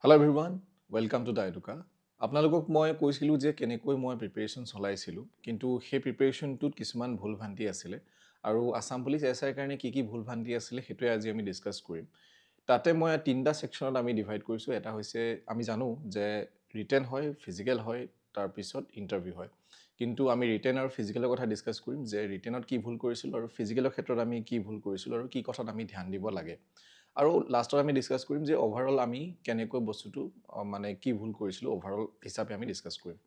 hello' everyone welcome to ডাইডুকা আপোনালোকক মই কৈছিলোঁ যে কেনেকৈ মই প্ৰিপেৰেশ্যন চলাইছিলোঁ কিন্তু সেই প্ৰিপেৰেশ্যনটোত কিছুমান ভুল ভ্ৰান্তি আছিলে আৰু আছাম পুলিচ এছ আইৰ কাৰণে কি কি ভুল ভ্ৰান্তি আছিলে সেইটোৱে আজি আমি ডিছকাছ কৰিম তাতে মই তিনিটা ছেকশ্যনত আমি ডিভাইড কৰিছোঁ এটা হৈছে আমি জানো যে ৰিটেন হয় ফিজিকেল হয় তাৰপিছত ইণ্টাৰভিউ হয় কিন্তু আমি ৰিটেন আৰু ফিজিকেলৰ কথা ডিছকাছ কৰিম যে ৰিটেনত কি ভুল কৰিছিলোঁ আৰু ফিজিকেলৰ ক্ষেত্ৰত আমি কি ভুল কৰিছিলোঁ আৰু কি কথাত আমি ধ্যান দিব লাগে আৰু লাষ্টত আমি ডিছকাছ কৰিম যে অভাৰঅল আমি কেনেকৈ বস্তুটো মানে কি ভুল কৰিছিলোঁ অভাৰঅল হিচাপে আমি ডিছকাছ কৰিম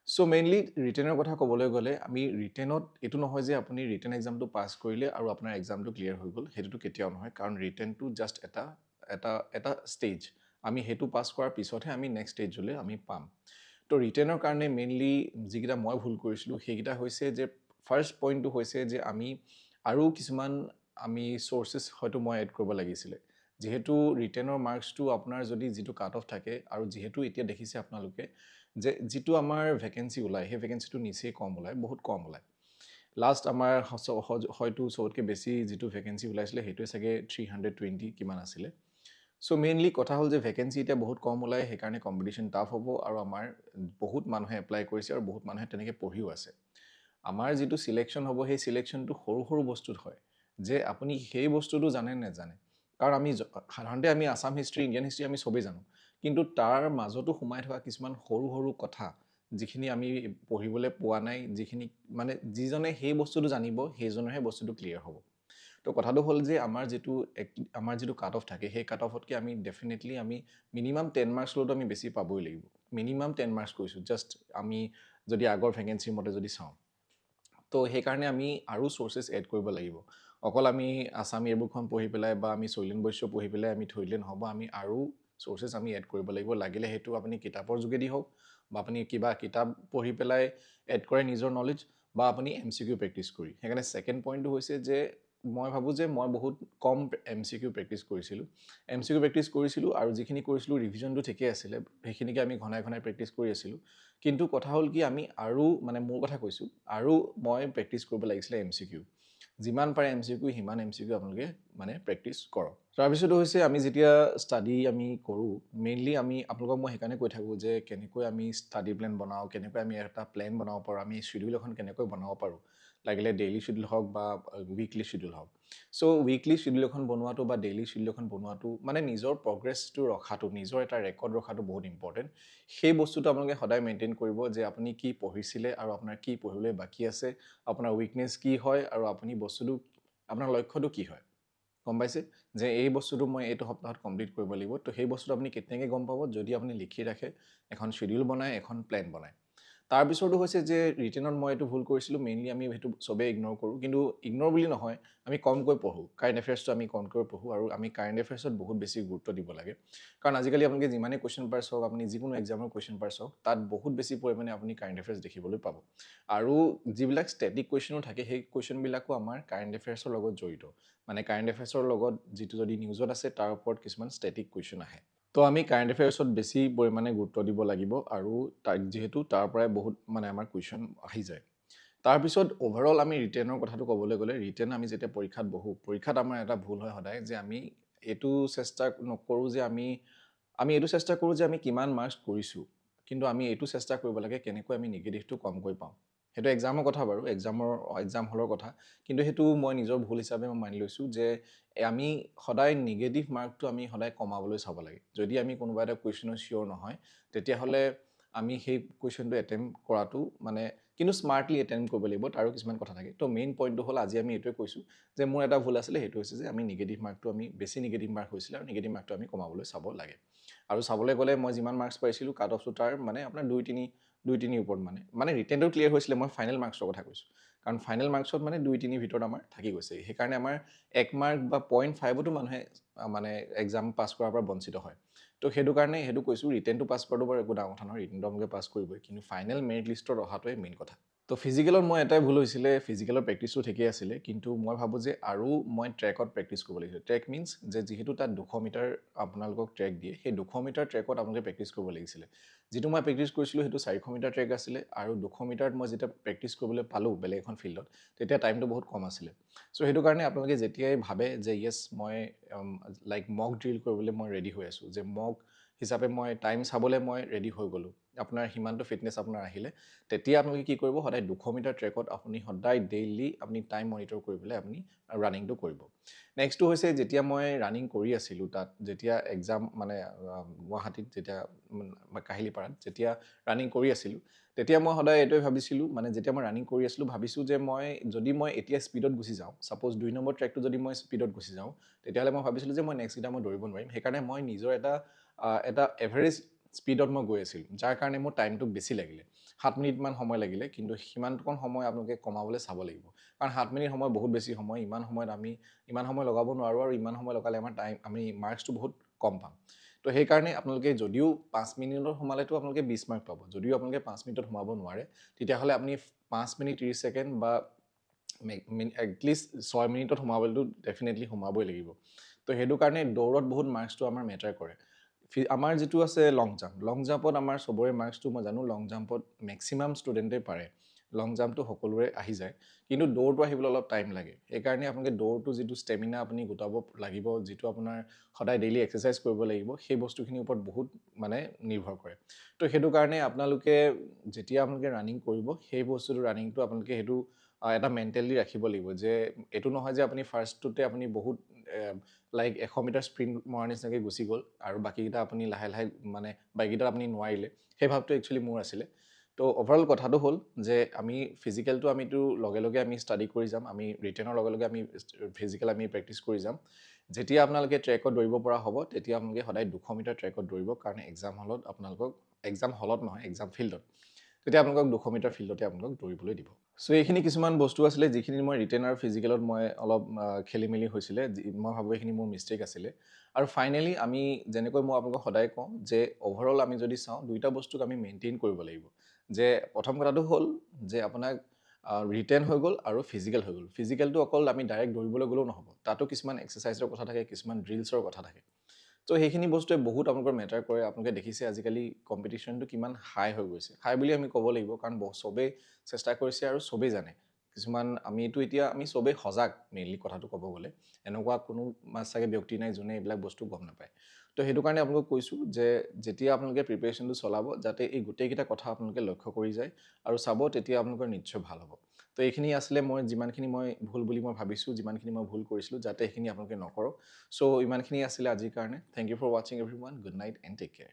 চ' মেইনলি ৰিটেনৰ কথা ক'বলৈ গ'লে আমি ৰিটেনত এইটো নহয় যে আপুনি ৰিটেন এক্সামটো পাছ কৰিলে আৰু আপোনাৰ এক্সামটো ক্লিয়াৰ হৈ গ'ল সেইটোতো কেতিয়াও নহয় কাৰণ ৰিটেনটো জাষ্ট এটা এটা এটা ষ্টেজ আমি সেইটো পাছ কৰাৰ পিছতহে আমি নেক্সট ষ্টেজলৈ আমি পাম তো ৰিটেনৰ কাৰণে মেইনলি যিকেইটা মই ভুল কৰিছিলোঁ সেইকেইটা হৈছে যে ফাৰ্ষ্ট পইণ্টটো হৈছে যে আমি আৰু কিছুমান আমি চ'ৰ্চেছ হয়তো মই এড কৰিব লাগিছিলে যিহেতু ৰিটেনৰ মাৰ্কছটো আপোনাৰ যদি যিটো কাট অফ থাকে আৰু যিহেতু এতিয়া দেখিছে আপোনালোকে যে যিটো আমাৰ ভেকেঞ্চি ওলায় সেই ভেকেঞ্চিটো নিচেই কম ওলায় বহুত কম ওলায় লাষ্ট আমাৰ হয়তো চবতকৈ বেছি যিটো ভেকেঞ্চি ওলাইছিলে সেইটোৱে চাগে 320 কিমান আছিলে চ' মেইনলি কথা হ'ল যে ভেকেঞ্চি এতিয়া বহুত কম ওলায় সেইকাৰণে কম্পিটিশ্যন টাফ হ'ব আৰু আমাৰ বহুত মানুহে এপ্লাই কৰিছে আৰু বহুত মানুহে তেনেকৈ পঢ়িও আছে আমাৰ যিটো চিলেকশ্যন হ'ব সেই চিলেকশ্যনটো সৰু সৰু বস্তুত হয় যে আপুনি সেই বস্তুটো জানে নেজানে কাৰণ আমি সাধাৰণতে আমি আছাম হিষ্ট্ৰী ইণ্ডিয়ান হিষ্ট্ৰী আমি চবেই জানো কিন্তু তাৰ মাজতো সোমাই থকা কিছুমান সৰু সৰু কথা যিখিনি আমি পঢ়িবলৈ পোৱা নাই যিখিনি মানে যিজনে সেই বস্তুটো জানিব সেইজনেহে বস্তুটো ক্লিয়াৰ হ'ব তো কথাটো হ'ল যে আমাৰ যিটো কাট অফ থাকে সেই কাট অফতকৈ আমি ডেফিনেটলি আমি মিনিমাম 10 মাৰ্কছ ল'লেতো আমি বেছি পাবই লাগিব মিনিমাম 10 মাৰ্কছ কৈছোঁ জাষ্ট আমি যদি আগৰ ভেকেঞ্চিৰ মতে যদি চাওঁ তো সেইকাৰণে আমি আৰু চ'ৰ্চেছ এড কৰিব লাগিব অকল আমি আছাম ইয়েৰবুকখন পঢ়ি পেলাই বা আমি শৈলেন বৈশ্য পঢ়ি পেলাই আমি থৈ দিলে নহ'ব আমি আৰু চ'ৰ্চেছ আমি এড কৰিব লাগিব লাগিলে সেইটো আপুনি কিতাপৰ যোগেদি হওক বা আপুনি কিবা কিতাপ পঢ়ি পেলাই এড কৰে নিজৰ নলেজ বা আপুনি এম চি কিউ প্ৰেক্টিছ কৰি সেইকাৰণে ছেকেণ্ড পইণ্টটো হৈছে যে মই ভাবোঁ যে মই বহুত কম এম চি কিউ প্ৰেক্টিছ কৰিছিলোঁ এম চি কিউ প্ৰেক্টিছ কৰিছিলোঁ আৰু যিখিনি কৰিছিলোঁ ৰিভিজনটো ঠিকেই আছিলে সেইখিনিকে আমি ঘনাই ঘনাই প্ৰেক্টিছ কৰি আছিলোঁ কিন্তু কথা হ'ল কি আমি আৰু মানে মোৰ কথা কৈছোঁ আৰু মই প্ৰেক্টিছ কৰিব লাগিছিলে এম চি কিউ যিমান পাৰে এম চি কিউ সিমান এম চি কিউ আপোনালোকে মানে প্ৰেক্টিছ কৰক তাৰপিছতো হৈছে আমি যেতিয়া ষ্টাডি আমি কৰোঁ মেইনলি আমি আপোনালোকক মই সেইকাৰণে কৈ থাকোঁ যে কেনেকৈ আমি ষ্টাডি প্লেন বনাওঁ কেনেকৈ আমি এটা প্লেন বনাব পাৰোঁ আমি শ্বিডিউল এখন কেনেকৈ বনাব পাৰোঁ লাগিলে ডেইলি শ্বিডিউল হওক বা উইকলি শ্বিডিউল হওক চ' উইকলি শ্বিডিউল এখন বনোৱাটো বা ডেইলি শ্বিডিউল এখন বনোৱাটো মানে নিজৰ প্ৰগ্ৰেছটো ৰখাটো নিজৰ এটা ৰেকৰ্ড ৰখাটো বহুত ইম্পৰ্টেণ্ট সেই বস্তুটো আপোনালোকে সদায় মেইনটেইন কৰিব যে আপুনি কি পঢ়িছিলে আৰু আপোনাৰ কি পঢ়িবলৈ বাকী আছে আপোনাৰ উইকনেছ কি হয় আৰু আপুনি বস্তুটো আপোনাৰ লক্ষ্যটো কি হয় গম পাইছে যে এই বস্তুটো মই এইটো সপ্তাহত কমপ্লিট কৰিব লাগিব তো সেই বস্তুটো আপুনি কেতিয়াকৈ গম পাব যদি আপুনি লিখি ৰাখে এখন শ্বিডিউল বনায় এখন প্লেন বনায় তাৰপিছতো হৈছে যে ৰিটেনত মই এইটো ভুল কৰিছিলোঁ মেইনলি আমি সেইটো চবেই ইগন'ৰ কৰোঁ কিন্তু ইগন'ৰ বুলি নহয় আমি কমকৈ পঢ়োঁ কাৰেণ্ট এফেয়াৰ্ছটো আমি কমকৈ পঢ়োঁ আৰু আমি কাৰেণ্ট এফেয়াৰ্ছত বহুত বেছি গুৰুত্ব দিব লাগে কাৰণ আজিকালি আপোনালোকে যিমানেই কুৱেশ্যন পেপাৰ চাওক আপুনি যিকোনো এক্সামৰ কুৱেশ্যন পেপাৰ চাওক তাত বহুত বেছি পৰিমাণে আপুনি কাৰেণ্ট এফেয়াৰ্ছ দেখিবলৈ পাব আৰু যিবিলাক ষ্টেটিক কুৱেশ্যনো থাকে সেই কুৱেশ্যনবিলাকো আমাৰ কাৰেণ্ট এফেয়াৰ্ছৰ লগত জড়িত মানে কাৰেণ্ট এফেয়াৰ্ছৰ লগত যিটো যদি নিউজত আছে তাৰ ওপৰত কিছুমান ষ্টেটিক কুৱেশ্যন আহে তো আমি কাৰেণ্ট এফেয়াৰ্ছত বেছি পৰিমাণে গুৰুত্ব দিব লাগিব আৰু যিহেতু তাৰ পৰাই বহুত মানে আমাৰ কুৱেশ্যন আহি যায় তাৰপিছত অভাৰঅল আমি ৰিটেনৰ কথাটো ক'বলৈ গ'লে ৰিটেন আমি যেতিয়া পৰীক্ষাত বহোঁ পৰীক্ষাত আমাৰ এটা ভুল হয় সদায় যে আমি এইটো চেষ্টা নকৰোঁ যে আমি এইটো চেষ্টা কৰোঁ যে আমি কিমান মাৰ্কছ কৰিছোঁ কিন্তু আমি এইটো চেষ্টা কৰিব লাগে কেনেকৈ আমি নিগেটিভটো কমকৈ পাওঁ সেইটো এক্সামৰ কথা বাৰু এক্সাম হলৰ কথা কিন্তু সেইটো মই নিজৰ ভুল হিচাপে মই মানি লৈছোঁ যে আমি সদায় নিগেটিভ মাৰ্কটো আমি সদায় কমাবলৈ চাব লাগে যদি আমি কোনোবা এটা কুৱেশ্যনৰ চিয়'ৰ নহয় তেতিয়াহ'লে আমি সেই কুৱেশ্যনটো এটেম্প কৰাটো মানে কিন্তু স্মাৰ্টলি এটেম্প কৰিব লাগিব তাৰো কিছুমান কথা থাকে তো মেইন পইণ্টটো হ'ল আজি আমি এইটোৱে কৈছোঁ যে মোৰ এটা ভুল আছিলে সেইটো হৈছে যে আমি নিগেটিভ মাৰ্কটো আমি বেছি নিগেটিভ মাৰ্ক হৈছিলে আৰু নিগেটিভ মাৰ্কটো আমি কমাবলৈ চাব লাগে আৰু চাবলৈ গ'লে মই যিমান মাৰ্কছ পাইছিলোঁ কাট অফটো তাৰ মানে আপোনাৰ দুই তিনি ওপৰত মানে ৰিটেনটো ক্লিয়াৰ হৈছিলে মই ফাইনেল মাৰ্কছৰ কথা কৈছোঁ কাৰণ ফাইনেল মাৰ্কছত মানে 2-3 ভিতৰত আমাৰ থাকি গৈছে সেইকাৰণে আমাৰ 1 মাৰ্ক বা 0.5তো মানুহে মানে এক্সাম পাছ কৰাৰ পৰা বঞ্চিত হয় তো সেইটো কাৰণে সেইটো কৈছোঁ ৰিটেনটো পাছ কৰাটো বাৰু একো ডাঙৰ কথা নহয় ৰিটেনটো আপোনালোকে পাছ কৰিবই কিন্তু ফাইনেল মেৰিট লিষ্টত অহাটোৱে মেইন কথা তো ফিজিকেলত মই এটাই ভুল হৈছিলে ফিজিকেলৰ প্ৰেক্টিছটো ঠিকেই আছিলে কিন্তু মই ভাবোঁ যে আৰু মই ট্ৰেকত প্ৰেক্টিছ কৰিব লাগিছিল ট্ৰেক মিনছ যে যিহেতু তাত 200 মিটাৰ আপোনালোকক ট্ৰেক দিয়ে সেই 200 মিটাৰ ট্ৰেকত আপোনালোকে প্ৰেক্টিছ কৰিব লাগিছিলে যিটো মই প্ৰেক্টিছ কৰিছিলোঁ সেইটো 400 মিটাৰ ট্ৰেক আছিলে আৰু 200 মিটাৰত মই যেতিয়া প্ৰেক্টিছ কৰিবলৈ পালোঁ বেলেগ এখন ফিল্ডত তেতিয়া টাইমটো বহুত কম আছিলে চ' সেইটো কাৰণে আপোনালোকে যেতিয়াই ভাবে যে য়েছ মই লাইক মক ড্ৰিল কৰিবলৈ মই ৰেডি হৈ আছোঁ যে মক হিচাপে মই টাইম চাবলৈ মই ৰেডি হৈ গ'লোঁ আপোনাৰ সিমানটো ফিটনেছ আপোনাৰ আহিলে তেতিয়া আপোনালোকে কি কৰিব সদায় 200 মিটাৰ ট্ৰেকত আপুনি সদায় ডেইলি আপুনি টাইম মনিটৰ কৰি পেলাই আপুনি ৰানিংটো কৰিব নেক্সটটো হৈছে যেতিয়া মই ৰানিং কৰি আছিলোঁ তাত যেতিয়া এক্সাম মানে গুৱাহাটীত যেতিয়া কাহিলীপাৰাত যেতিয়া ৰানিং কৰি আছিলোঁ তেতিয়া মই সদায় এইটোৱে ভাবিছিলোঁ মানে যেতিয়া মই ৰানিং কৰি আছিলোঁ ভাবিছোঁ যে মই যদি মই এতিয়া স্পীডত গুচি যাওঁ ছাপ'জ 2 নম্বৰ ট্ৰেকটো যদি মই স্পীডত গুচি যাওঁ তেতিয়াহ'লে মই ভাবিছিলোঁ যে মই নেক্সট কেইটা মই দৌৰিব নোৱাৰিম সেইকাৰণে মই নিজৰ এটা এভাৰেজ স্পীডত মই গৈ আছিলোঁ যাৰ কাৰণে মোৰ টাইমটো বেছি লাগিলে 7 মিনিটমান সময় লাগিলে কিন্তু সিমানকণ সময় আপোনালোকে কমাবলৈ চাব লাগিব কাৰণ 7 মিনিট সময় বহুত বেছি সময় ইমান সময়ত আমি ইমান সময় লগাব নোৱাৰোঁ আৰু ইমান সময় লগালে আমাৰ আমি মাৰ্কছটো বহুত কম পাম তো সেইকাৰণে আপোনালোকে যদিও 5 মিনিটত সোমালেতো আপোনালোকে 20 মাৰ্ক পাব যদিও আপোনালোকে 5 মিনিটত সোমাব নোৱাৰে তেতিয়াহ'লে আপুনি 5 মিনিট 30 ছেকেণ্ড বা এটলিষ্ট 6 মিনিটত সোমাবলৈতো ডেফিনেটলি সোমাবই লাগিব তো সেইটো কাৰণে দৌৰত বহুত মাৰ্কছটো আমাৰ মেটাৰ কৰে আমাৰ যিটো আছে লং জাম্পত আমাৰ চবৰে মাৰ্কছটো মই জানো লং জাম্পত মেক্সিমাম ষ্টুডেণ্টে পাৰে লং জাম্পটো সকলোৰে আহি যায় কিন্তু দৌৰটো আহিবলৈ অলপ টাইম লাগে সেইকাৰণে আপোনালোকে দৌৰটো যিটো ষ্টেমিনা আপুনি গোটাব লাগিব যিটো আপোনাৰ সদায় ডেইলি এক্সাৰচাইজ কৰিব লাগিব সেই বস্তুখিনিৰ ওপৰত বহুত মানে নিৰ্ভৰ কৰে তো সেইটো কাৰণে আপোনালোকে যেতিয়া আপোনালোকে ৰানিং কৰিব সেই বস্তুটো ৰানিংটো আপোনালোকে সেইটো এটা মেণ্টেলি ৰাখিব লাগিব যে এইটো নহয় যে আপুনি ফাৰ্ষ্টটোতে আপুনি বহুত লাইক 100 মিটাৰ স্প্ৰিণ্ট মৰাৰ নিচিনাকৈ গুচি গ'ল আৰু বাকীকেইটা আপুনি লাহে লাহে মানে বাকীকেইটা আপুনি নোৱাৰিলে সেই ভাৱটো একচুৱেলি মোৰ আছিলে তো অভাৰঅল কথাটো হ'ল যে আমি ফিজিকেলটো আমিতো লগে লগে আমি ষ্টাডি কৰি যাম আমি ৰিটেনৰ লগে লগে আমি ফিজিকেল আমি প্ৰেক্টিছ কৰি যাম যেতিয়া আপোনালোকে ট্ৰেকত দৌৰিব পৰা হ'ব তেতিয়া আপোনালোকে সদায় 200 মিটাৰ ট্ৰেকত দৌৰিব কাৰণ এক্সাম হলত আপোনালোকক এক্সাম হলত নহয় এক্সাম ফিল্ডত তেতিয়া আপোনালোকক 200 মিটাৰ ফিল্ডতে আপোনালোকক দৌৰিবলৈ দিব চ' এইখিনি কিছুমান বস্তু আছিলে যিখিনি মই ৰিটেন আৰু ফিজিকেলত মই অলপ খেলি মেলি হৈছিলে মই ভাবোঁ এইখিনি মোৰ মিষ্টেক আছিলে আৰু ফাইনেলি আমি যেনেকৈ মই আপোনালোকক সদায় কওঁ যে অভাৰঅল আমি যদি চাওঁ দুইটা বস্তুক আমি মেইনটেইন কৰিব লাগিব যে প্ৰথম কথাটো হ'ল যে আপোনাক ৰিটেন হৈ গ'ল আৰু ফিজিকেল হৈ গ'ল ফিজিকেলটো অকল আমি ডাইৰেক্ট দৌৰিবলৈ গ'লেও নহ'ব তাতো কিছুমান এক্সাৰচাইজৰ কথা থাকে কিছুমান ড্ৰিলছৰ কথা থাকে তো সেইখিনি বস্তুৱে বহুত আপোনালোকৰ মেটাৰ কৰে আপোনালোকে দেখিছে আজিকালি কম্পিটিশ্যনটো কিমান হাই হৈ গৈছে হাই বুলি আমি ক'ব লাগিব কাৰণ চবেই চেষ্টা কৰিছে আৰু চবেই জানে কিছুমান আমি চবেই সজাগ মেইনলি কথাটো ক'ব গ'লে এনেকুৱা কোনো চাগে ব্যক্তি নাই যোনে এইবিলাক বস্তু গম নাপায় তো সেইটো কাৰণে আপোনালোকক কৈছোঁ যে যেতিয়া আপোনালোকে প্ৰিপেৰেশ্যনটো চলাব যাতে এই গোটেইকেইটা কথা আপোনালোকে লক্ষ্য কৰি যায় আৰু চাব তেতিয়া আপোনালোকৰ নিশ্চয় ভাল হ'ব তো এইখিনি আছিলে মই যিমানখিনি মই ভুল বুলি মই ভাবিছোঁ যিমানখিনি মই ভুল কৰিছিলোঁ যাতে এইখিনি আপোনালোকে নকৰক চ' ইমানখিনি আছিলে আজিৰ কাৰণে থেংক ইউ ফৰ ৱাচিং everyone good night and take care